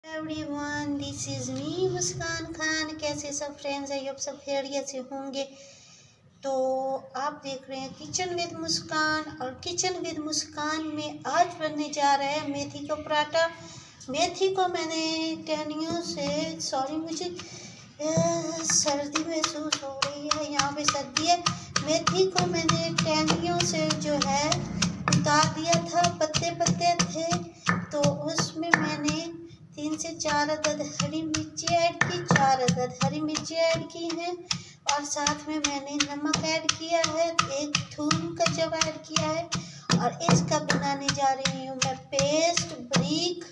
Everyone, this is me मुस्कान खान। कैसे सब friends हैं? आप सब खैरियत से होंगे। तो आप देख रहे हैं किचन विद मुस्कान, और किचन विद मुस्कान में आज बनने जा रहा है मेथी का पराठा। मेथी को मैंने टहनियों से मुझे सर्दी महसूस हो रही है, यहाँ पे सर्दी है। मेथी को मैंने टहनियों से जो है उतार दिया था, पत्ते पत्ते थे, तो उसमें मैंने 3 से 4 अदद हरी मिर्ची ऐड की, 4 अदद हरी मिर्ची ऐड की हैं, और साथ में मैंने नमक ऐड किया है, 1 थूम का जब ऐड किया है, और इसका बनाने जा रही हूँ मैं पेस्ट ब्रीक।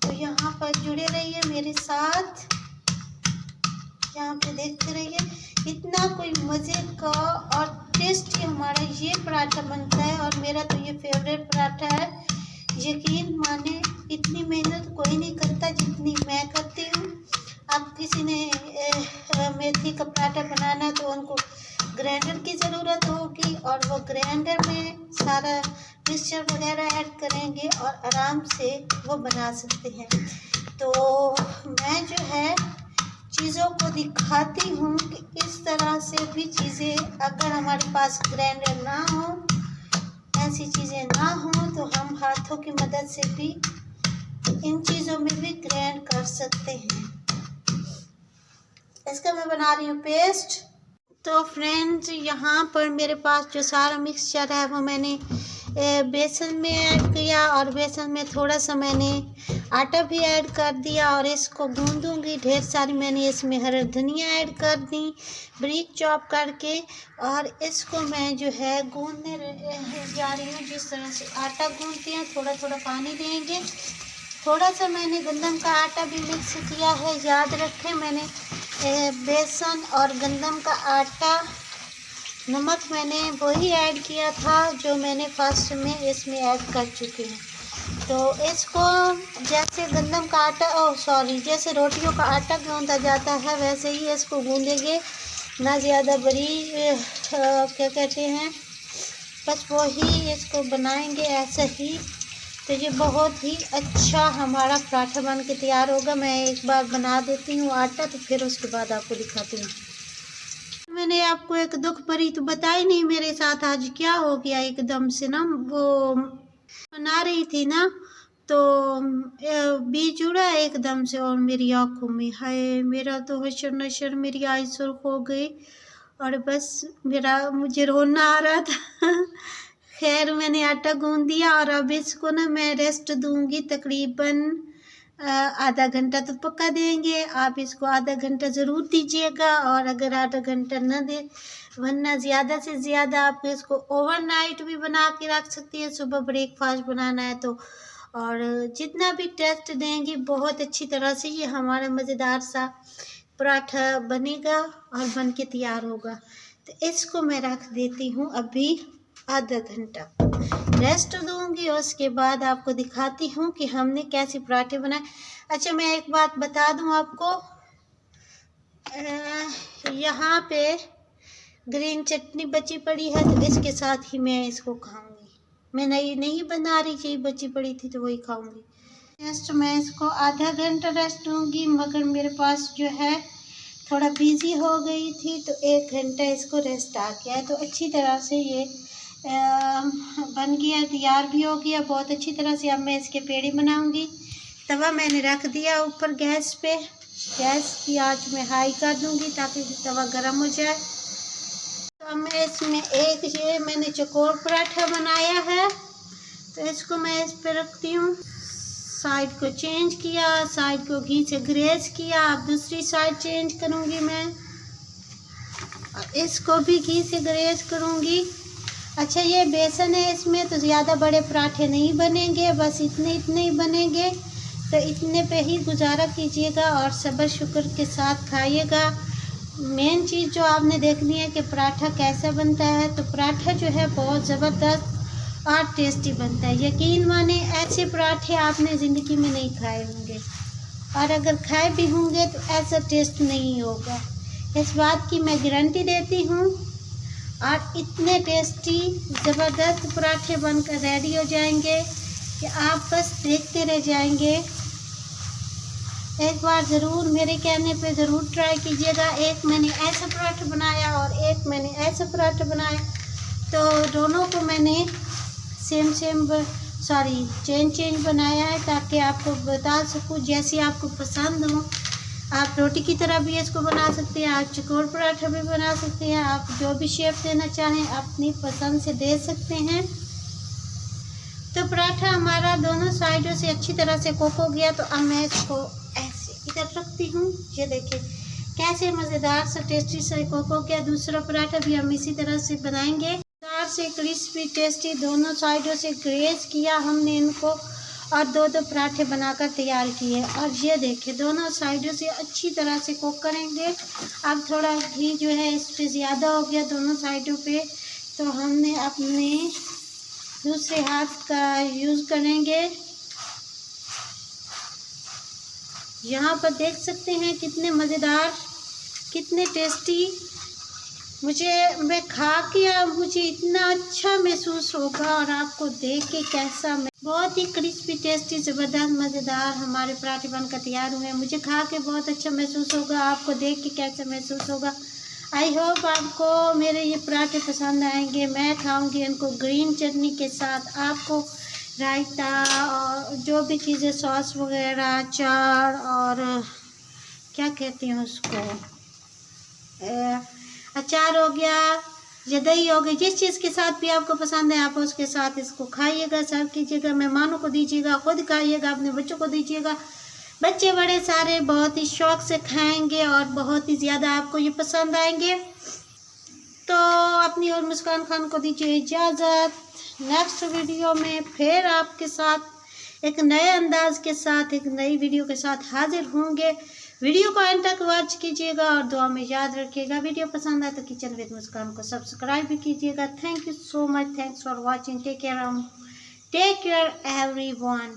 तो यहाँ पर जुड़े रहिए मेरे साथ, यहाँ पे देखते रहिए। इतना कोई मज़े का और टेस्टी हमारा ये पराठा बनता है, और मेरा तो ये फेवरेट पराठा है। यकीन माने इतनी मेहनत कोई नहीं करता जितनी मैं करती हूँ। अब किसी ने मेथी का पराठा बनाना है तो उनको ग्राइंडर की ज़रूरत होगी, और वो ग्राइंडर में सारा मिक्सचर वगैरह ऐड करेंगे और आराम से वो बना सकते हैं। तो मैं जो है चीज़ों को दिखाती हूँ कि इस तरह से भी चीज़ें, अगर हमारे पास ग्राइंडर ना हो, ऐसी चीज़ें ना हो, तो हम हाथों की मदद से भी इन चीज़ों में भी ग्राइंड कर सकते हैं। इसका मैं बना रही हूँ पेस्ट। तो फ्रेंड्स, यहाँ पर मेरे पास जो सारा मिक्सचर है वो मैंने बेसन में ऐड किया, और बेसन में थोड़ा सा मैंने आटा भी ऐड कर दिया, और इसको गूंदूंगी। ढेर सारी मैंने इसमें हरी धनिया ऐड कर दी ब्रीक चॉप करके, और इसको मैं जो है गूंदने जा रही हूँ। जिस तरह से आटा गूंदते हैं, थोड़ा थोड़ा पानी देंगे। थोड़ा सा मैंने गंदम का आटा भी मिक्स किया है। याद रखें, मैंने बेसन और गंदम का आटा, नमक मैंने वही ऐड किया था जो मैंने फर्स्ट में इसमें ऐड कर चुकी हूँ। तो इसको जैसे गंदम का आटा जैसे रोटियों का आटा गूंदा जाता है, वैसे ही इसको गूंदेंगे, ना ज़्यादा बड़ी क्या कहते हैं, बस वही इसको बनाएंगे ऐसा ही। तो ये बहुत ही अच्छा हमारा पराठा बन के तैयार होगा। मैं एक बार बना देती हूँ आटा, तो फिर उसके बाद आपको दिखाती हूँ। मैंने आपको एक दुख भरी तो बताई नहीं, मेरे साथ आज क्या हो गया। एकदम से ना वो बना रही थी ना, तो बीज उड़ा एकदम से, और मेरी आँखों में, हाय, मेरा तो हशर नशर, मेरी आई सुर्ख हो गई, और बस मुझे रोना आ रहा था। खैर, मैंने आटा गूंद दिया, और अब इसको ना मैं रेस्ट दूंगी तकरीबन आधा घंटा तो पका देंगे। आप इसको आधा घंटा ज़रूर दीजिएगा, और अगर आधा घंटा ना दे, वरना ज़्यादा से ज़्यादा आप इसको ओवरनाइट भी बना के रख सकती हैं, सुबह ब्रेकफास्ट बनाना है तो। और जितना भी टेस्ट देंगी, बहुत अच्छी तरह से ये हमारा मज़ेदार सा पराठा बनेगा और बन के तैयार होगा। तो इसको मैं रख देती हूँ अभी आधा घंटा, रेस्ट दूंगी, और उसके बाद आपको दिखाती हूँ कि हमने कैसे पराठे बनाए। अच्छा, मैं एक बात बता दूँ आपको, यहाँ पे ग्रीन चटनी बची पड़ी है, तो इसके साथ ही मैं इसको खाऊंगी। मैं नहीं बना रही थी, बची पड़ी थी तो वही खाऊंगी। रेस्ट मैं इसको आधा घंटा रेस्ट दूंगी, मगर मेरे पास जो है थोड़ा बिजी हो गई थी, तो 1 घंटा इसको रेस्ट आ गया है। तो अच्छी तरह से ये बन गया, तैयार भी हो गया बहुत अच्छी तरह से। अब मैं इसके पेड़े बनाऊंगी। तवा मैंने रख दिया ऊपर गैस पे, गैस की आंच में हाई कर दूंगी ताकि तवा गर्म हो जाए। तो अब मैं इसमें ये मैंने चकोर पराठा बनाया है, तो इसको मैं इस पे रखती हूँ। साइड को चेंज किया, साइड को घी से ग्रेस किया। अब दूसरी साइड चेंज करूँगी मैं, और इसको भी घी से ग्रेस करूँगी। अच्छा, ये बेसन है, इसमें तो ज़्यादा बड़े पराठे नहीं बनेंगे, बस इतने ही बनेंगे। तो इतने पे ही गुजारा कीजिएगा और सब्र शुक्र के साथ खाइएगा। मेन चीज़ जो आपने देखनी है कि पराठा कैसा बनता है, तो पराठा जो है बहुत ज़बरदस्त और टेस्टी बनता है। यकीन माने, ऐसे पराठे आपने ज़िंदगी में नहीं खाए होंगे, और अगर खाए भी होंगे तो ऐसा टेस्ट नहीं होगा। इस बात की मैं गारंटी देती हूँ। और इतने टेस्टी ज़बरदस्त पराठे बनकर रेडी हो जाएंगे कि आप बस देखते रह जाएंगे। एक बार ज़रूर मेरे कहने पे ज़रूर ट्राई कीजिएगा। एक मैंने ऐसा पराठा बनाया और एक मैंने ऐसा पराठा बनाया, तो दोनों को मैंने सेम चेंज बनाया है ताकि आपको बता सकूं जैसी आपको पसंद हो। आप रोटी की तरह भी इसको बना सकते हैं, आप चकोर पराठा भी बना सकते हैं, आप जो भी शेप देना चाहें अपनी पसंद से दे सकते हैं। तो पराठा हमारा दोनों साइडों से अच्छी तरह से कुक हो गया, तो अब मैं इसको ऐसे इधर रखती हूँ। ये देखिए कैसे मज़ेदार सा टेस्टी सा कुक हो गया। दूसरा पराठा भी हम इसी तरह से बनाएंगे। से क्रिस्पी टेस्टी दोनों साइडों से ग्रेज किया हमने इनको, और दो पराठे बनाकर तैयार किए। और ये देखिए दोनों साइडों से अच्छी तरह से कुक करेंगे। अब थोड़ा घी जो है इस पर ज़्यादा हो गया दोनों साइडों पे, तो हमने अपने दूसरे हाथ का यूज़ करेंगे। यहाँ पर देख सकते हैं कितने मज़ेदार, कितने टेस्टी। मैं खा के मुझे इतना अच्छा महसूस होगा, और आपको देख के कैसा, बहुत ही क्रिस्पी टेस्टी ज़बरदस्त मज़ेदार हमारे पराठे बनकर तैयार हुए हैं। मुझे खा के बहुत अच्छा महसूस होगा, आपको देख के कैसा महसूस होगा। आई होप आपको मेरे ये पराठे पसंद आएंगे। मैं खाऊंगी इनको ग्रीन चटनी के साथ, आपको रायता और जो भी चीज़ें सॉस वगैरह, अचार और क्या कहते हैं उसको, अचार हो गया या दही हो गई, जिस चीज़ के साथ भी आपको पसंद है आप उसके साथ इसको खाइएगा, सर्व कीजिएगा, मेहमानों को दीजिएगा, खुद खाइएगा, अपने बच्चों को दीजिएगा। बच्चे बड़े सारे बहुत ही शौक से खाएंगे और बहुत ही ज़्यादा आपको ये पसंद आएंगे। तो अपनी और मुस्कान खान को दीजिए इजाज़त। नेक्स्ट वीडियो में फिर आपके साथ एक नए अंदाज के साथ एक नई वीडियो के साथ हाजिर होंगे। वीडियो को एंड तक वॉच कीजिएगा और दुआ में याद रखिएगा। वीडियो पसंद आए तो किचन विद मुस्कान को सब्सक्राइब भी कीजिएगा। Thank you so much, thanks for watching. Take care everyone.